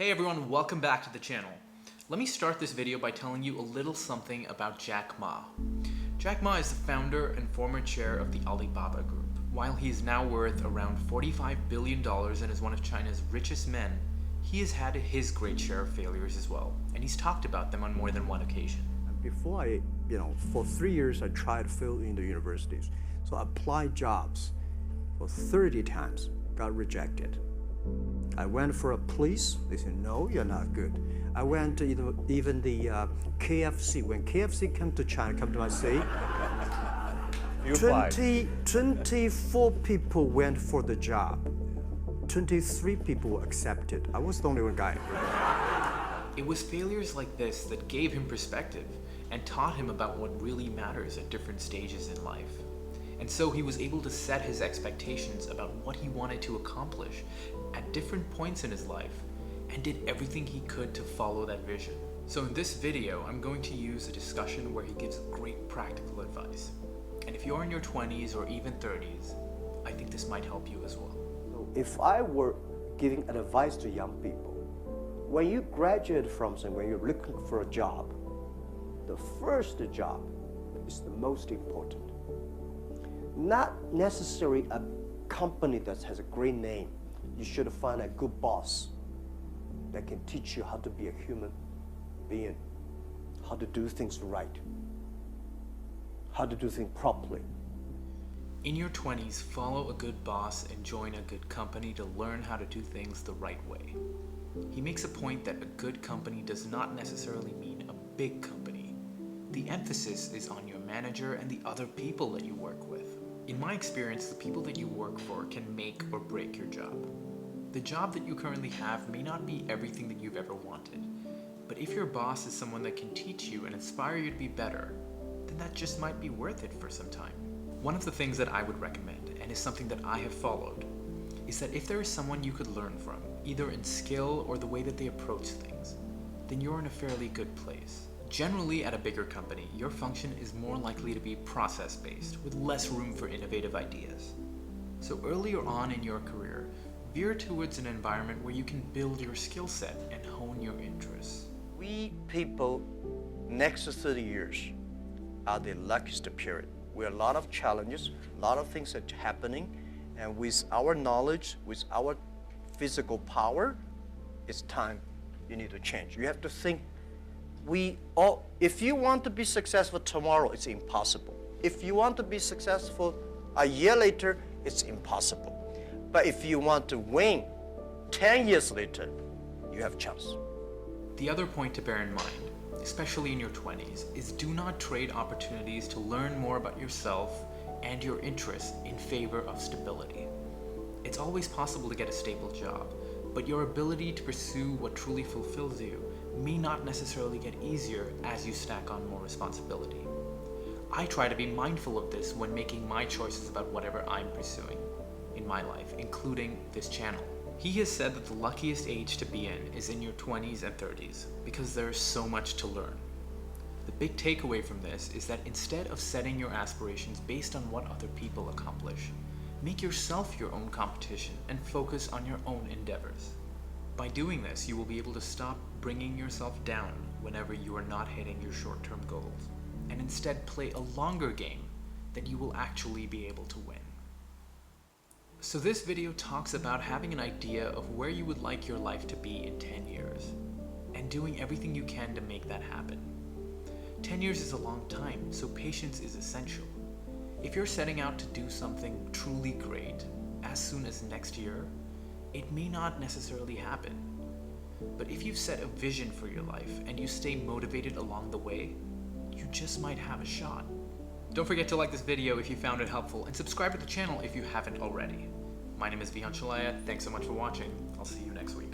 Hey everyone, welcome back to the channel. Let me start this video by telling you a little something about Jack Ma. Jack Ma is the founder and former chair of the Alibaba group. While he is now worth around $45 billion and is one of China's richest men, he has had his great share of failures as well, and he's talked about them on more than one occasion. Before for 3 years I tried to fill in the universities. So I applied jobs for 30 times, got rejected. I went for a police, they said, no, you're not good. I went to even the KFC. When KFC came to China, come to my city, 24 people went for the job. 23 people were accepted. I was the only one guy. It was failures like this that gave him perspective and taught him about what really matters at different stages in life. And so he was able to set his expectations about what he wanted to accomplish at different points in his life and did everything he could to follow that vision. So in this video, I'm going to use a discussion where he gives great practical advice. And if you're in your 20s or even 30s, I think this might help you as well. If I were giving advice to young people, when you graduate from something, when you're looking for a job, the first job is the most important. Not necessarily a company that has a great name. You should find a good boss that can teach you how to be a human being, how to do things right, how to do things properly. In your 20s, follow a good boss and join a good company to learn how to do things the right way. He makes a point that a good company does not necessarily mean a big company. The emphasis is on your manager and the other people that you work with. In my experience, the people that you work for can make or break your job. The job that you currently have may not be everything that you've ever wanted, but if your boss is someone that can teach you and inspire you to be better, then that just might be worth it for some time. One of the things that I would recommend, and is something that I have followed, is that if there is someone you could learn from, either in skill or the way that they approach things, then you're in a fairly good place. Generally, at a bigger company, your function is more likely to be process-based, with less room for innovative ideas. So earlier on in your career, veer towards an environment where you can build your skill set and hone your interests. We people, next 30 years, are the luckiest period. We have a lot of challenges, a lot of things are happening, and with our knowledge, with our physical power, it's time you need to change. You have to think. If you want to be successful tomorrow, it's impossible. If you want to be successful a year later, it's impossible. But if you want to win 10 years later, you have a chance. The other point to bear in mind, especially in your 20s, is do not trade opportunities to learn more about yourself and your interests in favor of stability. It's always possible to get a stable job, but your ability to pursue what truly fulfills you may not necessarily get easier as you stack on more responsibility. I try to be mindful of this when making my choices about whatever I'm pursuing in my life, including this channel. He has said that the luckiest age to be in is in your 20s and 30s because there is so much to learn. The big takeaway from this is that instead of setting your aspirations based on what other people accomplish, make yourself your own competition and focus on your own endeavors. By doing this, you will be able to stop bringing yourself down whenever you are not hitting your short-term goals, and instead play a longer game that you will actually be able to win. So this video talks about having an idea of where you would like your life to be in 10 years, and doing everything you can to make that happen. 10 years is a long time, so patience is essential. If you're setting out to do something truly great as soon as next year, it may not necessarily happen. But if you've set a vision for your life and you stay motivated along the way, you just might have a shot. Don't forget to like this video if you found it helpful and subscribe to the channel if you haven't already. My name is Vihan Shalaya. Thanks so much for watching. I'll see you next week.